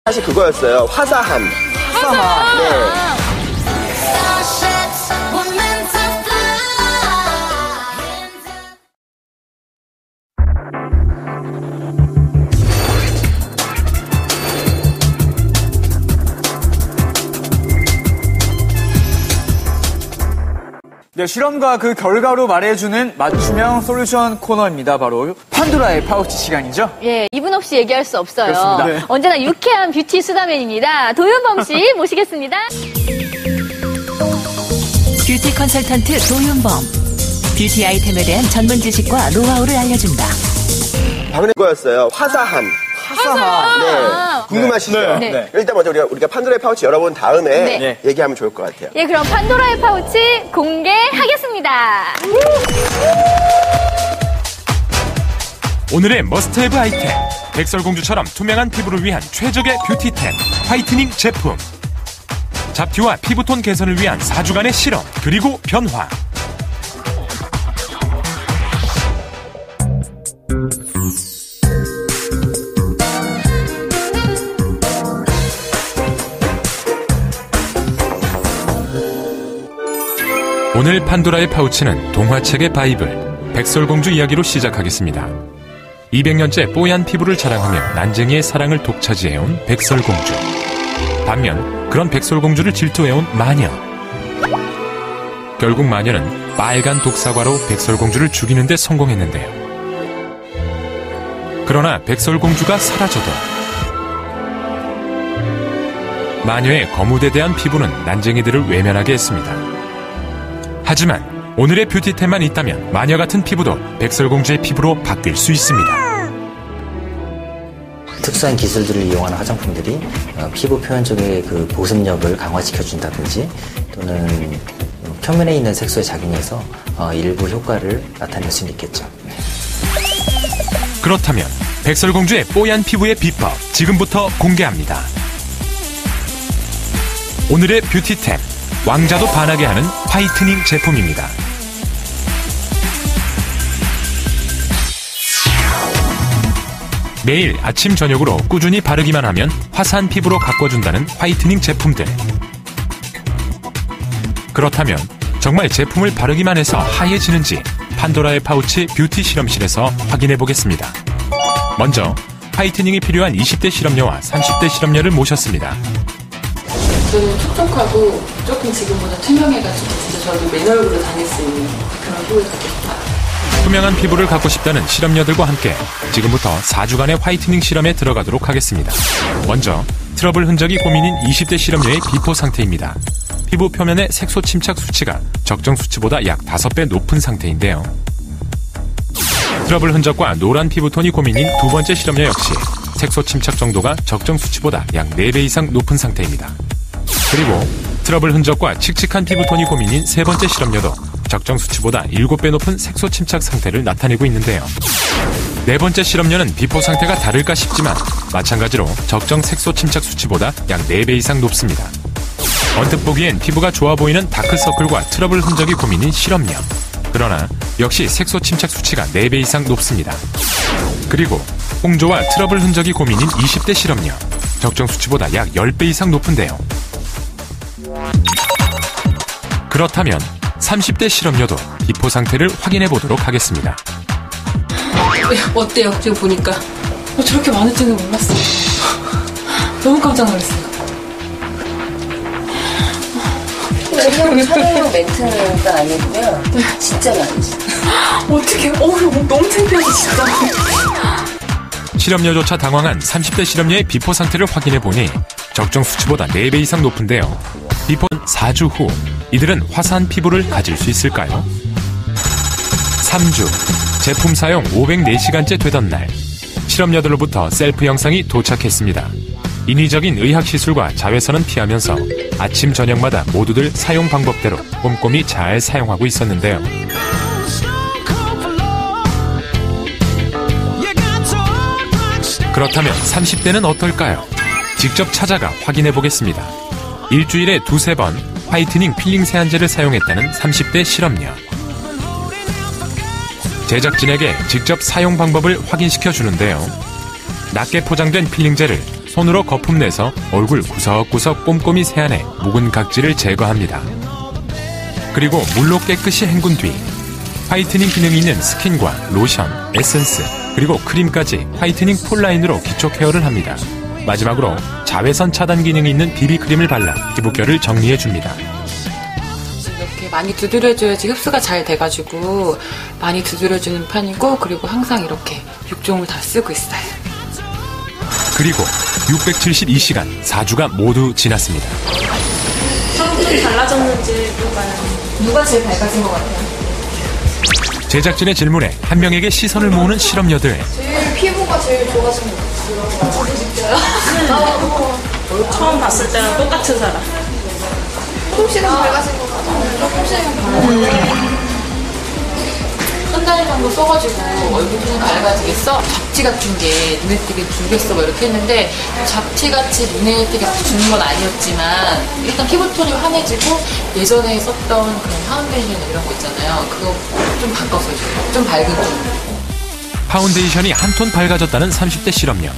사실 그거였어요. 화사함. 화사함. 네. 네, 실험과 그 결과로 말해주는 맞춤형 솔루션 코너입니다. 바로 판도라의 파우치 시간이죠. 예, 이분 없이 얘기할 수 없어요. 그렇습니다. 네. 언제나 유쾌한 뷰티 수다맨입니다. 도윤범 씨 모시겠습니다. 뷰티 컨설턴트 도윤범. 뷰티 아이템에 대한 전문 지식과 노하우를 알려준다. 방금 그거였어요. 화사함. 화사함. 네. 궁금하시죠? 네. 네. 일단 먼저 우리가 판도라의 파우치 열어본 다음에 네. 얘기하면 좋을 것 같아요. 예, 그럼 판도라의 파우치 공개하겠습니다. 오늘의 머스트헤브 아이템. 백설공주처럼 투명한 피부를 위한 최적의 뷰티템. 화이트닝 제품. 잡티와 피부톤 개선을 위한 4주간의 실험, 그리고 변화. 오늘 판도라의 파우치는 동화책의 바이블, 백설공주 이야기로 시작하겠습니다. 200년째 뽀얀 피부를 자랑하며 난쟁이의 사랑을 독차지해온 백설공주. 반면 그런 백설공주를 질투해온 마녀. 결국 마녀는 빨간 독사과로 백설공주를 죽이는 데 성공했는데요. 그러나 백설공주가 사라져도 마녀의 거무대대한 피부는 난쟁이들을 외면하게 했습니다. 하지만 오늘의 뷰티템만 있다면 마녀 같은 피부도 백설공주의 피부로 바뀔 수 있습니다. 특수한 기술들을 이용한 화장품들이 피부 표현 쪽의 그 보습력을 강화시켜준다든지 또는 표면에 있는 색소에 작용해서 일부 효과를 나타낼 수는 있겠죠. 그렇다면 백설공주의 뽀얀 피부의 비법 지금부터 공개합니다. 오늘의 뷰티템, 왕자도 반하게 하는 화이트닝 제품입니다. 매일 아침 저녁으로 꾸준히 바르기만 하면 화사한 피부로 가꿔준다는 화이트닝 제품들. 그렇다면 정말 제품을 바르기만 해서 하얘지는지 판도라의 파우치 뷰티 실험실에서 확인해 보겠습니다. 먼저 화이트닝이 필요한 20대 실험녀와 30대 실험녀를 모셨습니다. 저는 촉촉하고 조금 지금보다 투명해가지고 진짜 저도 맨 얼굴로 다닐 수 있는 그런 피부를 갖고 싶다. 투명한 피부를 갖고 싶다는 실험녀들과 함께 지금부터 4주간의 화이트닝 실험에 들어가도록 하겠습니다. 먼저 트러블 흔적이 고민인 20대 실험녀의 비포 상태입니다. 피부 표면의 색소 침착 수치가 적정 수치보다 약 5배 높은 상태인데요. 트러블 흔적과 노란 피부톤이 고민인 두 번째 실험녀 역시 색소 침착 정도가 적정 수치보다 약 4배 이상 높은 상태입니다. 그리고 트러블 흔적과 칙칙한 피부톤이 고민인 세 번째 실험녀도 적정 수치보다 7배 높은 색소 침착 상태를 나타내고 있는데요. 네 번째 실험녀는 비포 상태가 다를까 싶지만 마찬가지로 적정 색소 침착 수치보다 약 4배 이상 높습니다. 언뜻 보기엔 피부가 좋아 보이는 다크서클과 트러블 흔적이 고민인 실험녀. 그러나 역시 색소 침착 수치가 4배 이상 높습니다. 그리고 홍조와 트러블 흔적이 고민인 20대 실험녀. 적정 수치보다 약 10배 이상 높은데요. 그렇다면 30대 실험녀도 비포 상태를 확인해 보도록 하겠습니다. 어때요? 지금 보니까 저렇게 많을 줄은 몰랐어요. 너무 깜짝 놀랐어요. 촬영 멘트가 아니고요. 진짜 많으시죠. 어떻게? 너무 창피하지 진짜. 실험녀조차 당황한 30대 실험녀의 비포 상태를 확인해 보니 적정 수치보다 4배 이상 높은데요. 비포 4주 후 이들은 화사한 피부를 가질 수 있을까요? 3주, 제품 사용 504시간째 되던 날 실험녀들로부터 셀프 영상이 도착했습니다. 인위적인 의학시술과 자외선은 피하면서 아침 저녁마다 모두들 사용 방법대로 꼼꼼히 잘 사용하고 있었는데요. 그렇다면 30대는 어떨까요? 직접 찾아가 확인해 보겠습니다. 일주일에 2-3번 화이트닝 필링 세안제를 사용했다는 30대 실험녀. 제작진에게 직접 사용 방법을 확인시켜 주는데요. 낮게 포장된 필링제를 손으로 거품 내서 얼굴 구석구석 꼼꼼히 세안해 묵은 각질을 제거합니다. 그리고 물로 깨끗이 헹군 뒤 화이트닝 기능이 있는 스킨과 로션, 에센스, 그리고 크림까지 화이트닝 풀라인으로 기초 케어를 합니다. 마지막으로 자외선 차단 기능이 있는 비비크림을 발라 피부결을 정리해줍니다. 이렇게 많이 두드려줘야지 흡수가 잘 돼가지고 많이 두드려주는 편이고, 그리고 항상 이렇게 6종을 다 쓰고 있어요. 그리고 672시간 4주가 모두 지났습니다. 성분이 달라졌는지 볼까요? 누가 제일 밝아진 것 같아요? 제작진의 질문에 한 명에게 시선을 모으는 실험녀들. 제일 피부가 제일 좋아진 것 같아요. 진짜요? 처음 봤을 때랑 똑같은 사람. 조금씩은 밝아진 것 같아요. 조금씩은 밝아진 한 달 정도 써가지고 얼굴 톤이 밝아지겠어? 잡티 같은 게 눈에 띄게 주겠어 뭐 이렇게 했는데, 잡티같이 눈에 띄게 주는 건 아니었지만 일단 피부톤이 환해지고 예전에 썼던 그런 파운데이션 이런 거 있잖아요. 그거 좀 바꿨어요. 좀 밝은 톤. 파운데이션이 한 톤 밝아졌다는 30대 실험녀.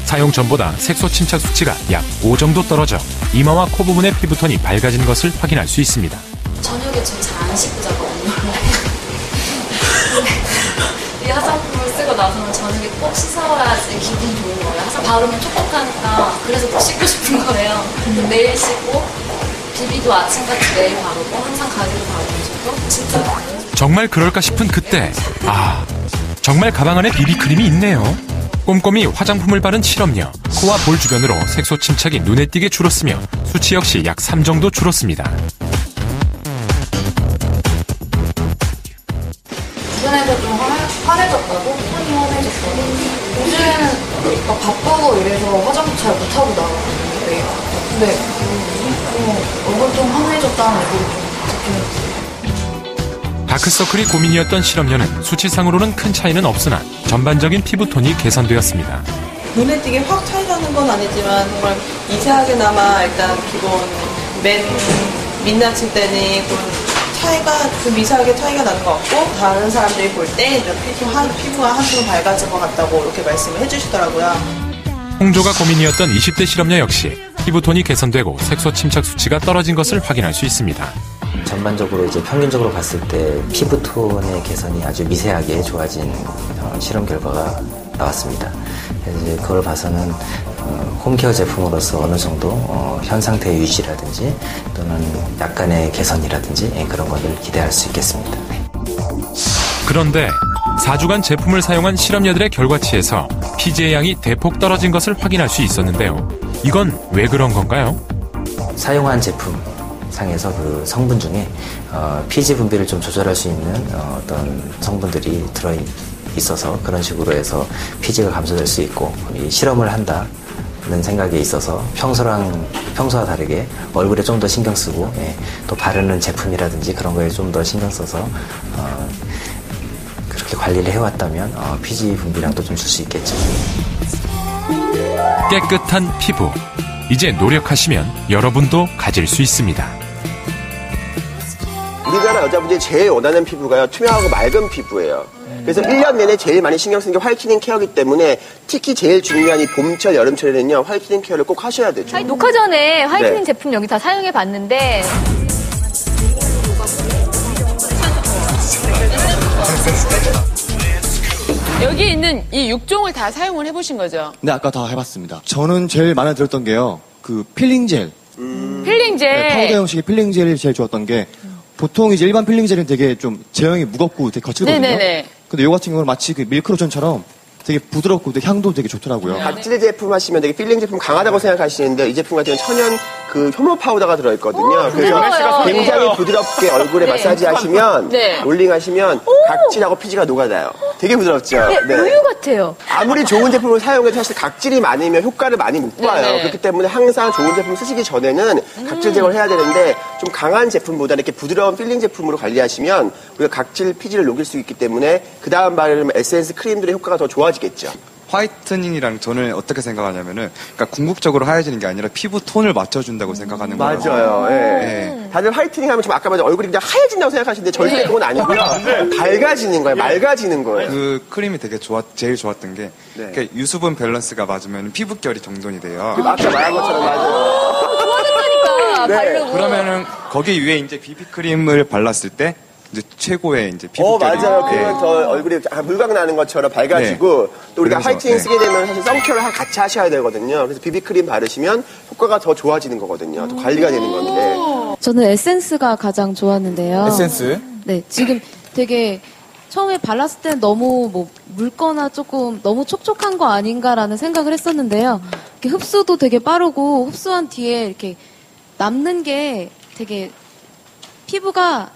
사용 전보다 색소 침착 수치가 약 5 정도 떨어져 이마와 코 부분의 피부톤이 밝아진 것을 확인할 수 있습니다. 저녁에 저 잘 안 씻고 자거든요. 이 화장품을 쓰고 나서는 저녁에 꼭 씻어야지 기분이 좋은 거예요. 항상 바르면 촉촉하니까 그래서 더 씻고 싶은 거예요. 매일 씻고 비비도 아침같이 매일 바르고 항상 가지고 바르면서도 진짜 정말 그럴까 싶은 그때, 정말 가방 안에 비비크림이 있네요. 꼼꼼히 화장품을 바른 실험녀. 코와 볼 주변으로 색소 침착이 눈에 띄게 줄었으며 수치 역시 약 3 정도 줄었습니다. 주변에서 좀 환해졌다고? 톤이 환해졌다고? 요즘에는 막 바쁘고 이래서 화장도 잘 못하고 나가는데 근데 얼굴 좀 환해졌다는 얘기를 좀 듣긴 했어요. 다크서클이 고민이었던 실험녀는 수치상으로는 큰 차이는 없으나 전반적인 피부톤이 개선되었습니다. 눈에 띄게 확 차이 나는 건 아니지만 정말 미세하게나마 일단 기본 맨 민낯일 때는 차이가 좀 미세하게 차이가 나는 것 같고, 다른 사람들이 볼 때 피부가 한층 밝아질 것 같다고 이렇게 말씀을 해주시더라고요. 홍조가 고민이었던 20대 실험녀 역시 피부톤이 개선되고 색소 침착 수치가 떨어진 것을 확인할 수 있습니다. 전반적으로 이제 평균적으로 봤을 때 피부톤의 개선이 아주 미세하게 좋아진 실험 결과가 나왔습니다. 그래서 이제 그걸 봐서는 홈케어 제품으로서 어느 정도 현 상태의 유지라든지 또는 약간의 개선이라든지 그런 것을 기대할 수 있겠습니다. 그런데 4주간 제품을 사용한 실험녀들의 결과치에서 피지의 양이 대폭 떨어진 것을 확인할 수 있었는데요. 이건 왜 그런 건가요? 사용한 제품 상에서 그 성분 중에 피지 분비를 좀 조절할 수 있는 어떤 성분들이 들어있어서 그런 식으로 해서 피지가 감소될 수 있고, 이 실험을 한다는 생각에 있어서 평소와 다르게 얼굴에 좀 더 신경 쓰고 또 바르는 제품이라든지 그런 거에 좀 더 신경 써서 그렇게 관리를 해왔다면 피지 분비량도 좀 줄 수 있겠죠. 깨끗한 피부. 이제 노력하시면 여러분도 가질 수 있습니다. 우리나라 여자분들이 제일 원하는 피부가요, 투명하고 맑은 피부예요. 그래서 1년 내내 제일 많이 신경 쓰는 게 화이트닝 케어이기 때문에 특히 제일 중요한 이 봄철, 여름철에는요, 화이트닝 케어를 꼭 하셔야 되죠. 녹화 전에 화이트닝 네. 제품 여기 다 사용해 봤는데 여기 있는 이 6종을 다 사용을 해보신 거죠? 네, 아까 다 해봤습니다. 저는 제일 마음에 들었던 게요, 그 필링젤. 필링젤. 네, 파우더 형식의 필링젤이 제일 좋았던 게, 보통 이제 일반 필링젤은 되게 좀 제형이 무겁고 되게 거칠거든요. 네네네. 근데 요 같은 경우는 마치 그 밀크로션처럼 되게 부드럽고 되게 향도 되게 좋더라고요. 각질 제품 하시면 되게 필링 제품 강하다고 생각하시는데 이 제품 같은 경우는 천연 그 효모 파우더가 들어있거든요. 그래서 굉장히 부드럽게 얼굴에 마사지 하시면 롤링 하시면 각질하고 피지가 녹아나요. 되게 부드럽죠. 네, 우유 같아요. 아무리 좋은 제품을 사용해도 사실 각질이 많으면 효과를 많이 못 봐요. 그렇기 때문에 항상 좋은 제품 쓰시기 전에는 각질 제거를 해야 되는데 좀 강한 제품보다 이렇게 부드러운 필링 제품으로 관리하시면 우리가 각질, 피지를 녹일 수 있기 때문에 그 다음 바르는 에센스 크림들의 효과가 더 좋아지겠죠. 화이트닝이랑 저는 어떻게 생각하냐면은, 그러니까 궁극적으로 하얘지는 게 아니라 피부 톤을 맞춰준다고 생각하는 거예요. 맞아요. 예. 다들 화이트닝 하면 좀 아까 말한 얼굴이 그냥 하얘진다고 생각하시는데 절대 그건 아니고요. 밝아지는 거예요. 맑아지는 거예요. 그 크림이 되게 제일 좋았던 게 이렇게 유수분 밸런스가 맞으면 피부결이 정돈이 돼요. 아까 말한 것처럼 맞아요. 좋아졌다니까. 바르고. 그러면은 거기 위에 이제 비비크림을 발랐을 때 이제 최고의 이제 피부결이. 맞아요. 그러면 더 얼굴이 물광 나는 것처럼 밝아지고 또 우리가 그래서, 화이트닝 쓰게 되면 사실 선케어를 같이 하셔야 되거든요. 그래서 비비크림 바르시면 효과가 더 좋아지는 거거든요. 더 관리가 되는 건데. 저는 에센스가 가장 좋았는데요. 에센스? 네, 지금 되게 처음에 발랐을 때는 너무 뭐 묽거나 조금 너무 촉촉한 거 아닌가라는 생각을 했었는데요. 이렇게 흡수도 되게 빠르고 흡수한 뒤에 이렇게 남는 게 되게 피부가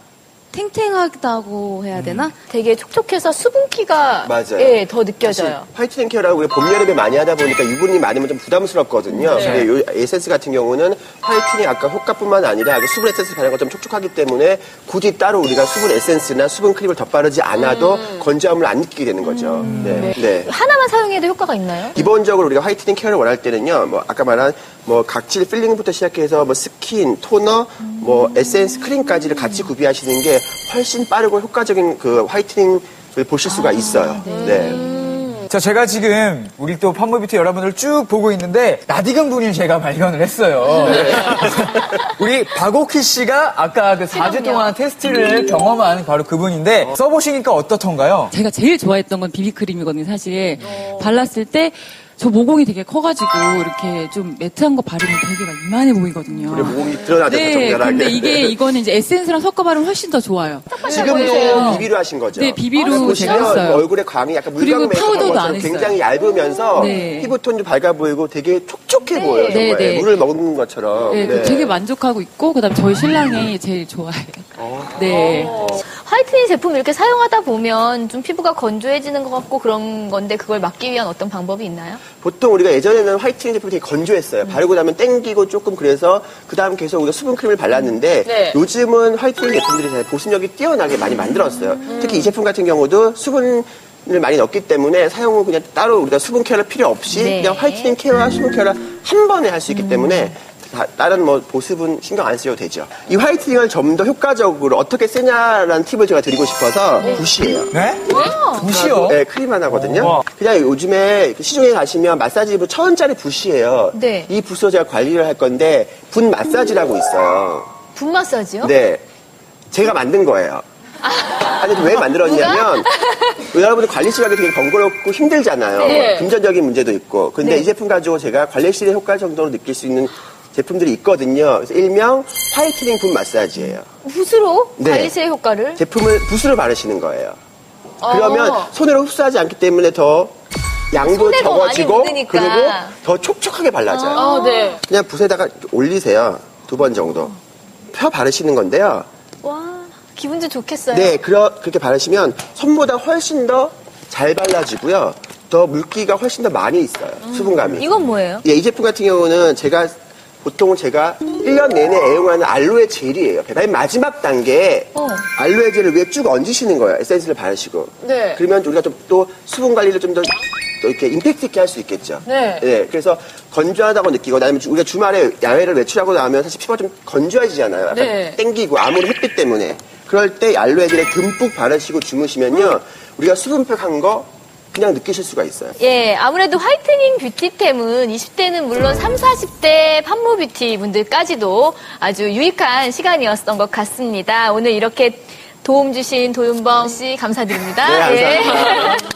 탱탱하다고 해야 되나? 되게 촉촉해서 수분기가 맞아요. 예, 더 느껴져요. 화이트닝 케어라고 우리가 봄, 여름에 많이 하다 보니까 유분이 많으면 좀 부담스럽거든요. 근데 요 에센스 같은 경우는 화이트닝 아까 효과뿐만 아니라 수분 에센스 바르는 것처럼 촉촉하기 때문에 굳이 따로 우리가 수분 에센스나 수분 크림을 덧바르지 않아도 건조함을 안 느끼게 되는 거죠. 네. 하나만 사용해도 효과가 있나요? 기본적으로 우리가 화이트닝 케어를 원할 때는요, 뭐 아까 말한 뭐 각질 필링부터 시작해서 뭐 스킨, 토너, 뭐 에센스, 크림까지를 같이 구비하시는 게 훨씬 빠르고 효과적인 그 화이트닝을 보실 수가 있어요. 네. 자, 제가 지금 우리 또 판모뷰티 여러분들 쭉 보고 있는데 낯익은 분을 제가 발견을 했어요. 우리 박옥희 씨가 아까 그 4주 동안 테스트를 경험한 바로 그분인데 써보시니까 어떻던가요? 제가 제일 좋아했던 건 비비크림이거든요, 사실. 발랐을 때 저 모공이 되게 커가지고 이렇게 좀 매트한 거 바르면 되게 막 이만해 보이거든요. 그래, 모공이 드러나죠, 네, 정렬하게. 근데 이거는 이제 에센스랑 섞어 바르면 훨씬 더 좋아요. 지금도 비비로 하신 거죠? 네, 비비로 제가 했어요. 얼굴에 광이 약간 그리고 물광 파우더도 메이크업 안 것처럼 했어요. 굉장히 얇으면서 네. 피부톤도 밝아 보이고 되게 촉촉해 보여요. 네, 정말. 네. 물을 먹는 것처럼. 네, 네. 되게 만족하고 있고 그다음 저희 신랑이 제일 좋아해요. 네. 화이트닝 제품 이렇게 사용하다 보면 좀 피부가 건조해지는 것 같고 그런 건데 그걸 막기 위한 어떤 방법이 있나요? 보통 우리가 예전에는 화이트닝 제품이 되게 건조했어요. 바르고 나면 땡기고 조금 그래서 그 다음 계속 우리가 수분크림을 발랐는데 요즘은 화이트닝 제품들이 잘 보습력이 뛰어나게 많이 만들었어요. 특히 이 제품 같은 경우도 수분을 많이 넣기 때문에 사용은 그냥 따로 우리가 수분 케어를 필요 없이 그냥 화이트닝 케어와 수분 케어를 한 번에 할 수 있기 때문에 다른 뭐 보습은 신경 안 쓰셔도 되죠. 이 화이트닝을 좀 더 효과적으로 어떻게 쓰냐라는 팁을 제가 드리고 싶어서 붓이에요. 네? 붓이요? 네, 크림 하나거든요. 그냥 요즘에 시중에 가시면 마사지 붓 1,000원짜리 붓이에요. 네. 이 붓으로 제가 관리를 할 건데 붓 마사지라고 있어요. 붓 마사지요? 네. 제가 만든 거예요. 아니, 왜 만들었냐면, 여러분들 관리 시간이 되게 번거롭고 힘들잖아요. 네. 금전적인 문제도 있고. 근데 이 제품 가지고 제가 관리실의 효과 정도로 느낄 수 있는 제품들이 있거든요. 그래서 일명 화이트닝 붓 마사지예요. 붓으로 네. 관리실의 효과를? 제품을 붓으로 바르시는 거예요. 그러면 손으로 흡수하지 않기 때문에 더 양도 손에 더 많이 적어지고 묻으니까. 그리고 더 촉촉하게 발라져요. 네. 그냥 붓에다가 올리세요. 2번 정도. 펴 바르시는 건데요. 와, 기분 좀 좋겠어요. 네, 그렇게 바르시면 손보다 훨씬 더 잘 발라지고요. 더 물기가 훨씬 더 많이 있어요. 수분감이. 이건 뭐예요? 이 제품 같은 경우는 보통은 제가 1년 내내 애용하는 알로에 젤이에요. 맨 마지막 단계에 알로에 젤을 위에 쭉 얹으시는 거예요. 에센스를 바르시고. 네. 그러면 우리가 좀 또 수분 관리를 좀 더 이렇게 임팩트 있게 할 수 있겠죠. 네. 그래서 건조하다고 느끼고, 아니면 우리가 주말에 야외를 외출하고 나면 사실 피부가 좀 건조해지잖아요. 약간 땡기고, 아무리 햇빛 때문에. 그럴 때 알로에 젤을 듬뿍 바르시고 주무시면요. 우리가 수분팩한 거 그냥 느끼실 수가 있어요. 예, 아무래도 화이트닝 뷰티템은 20대는 물론 30, 40대 판모 뷰티 분들까지도 아주 유익한 시간이었던 것 같습니다. 오늘 이렇게 도움 주신 도윤범 씨 감사드립니다. 네, 감사합니다.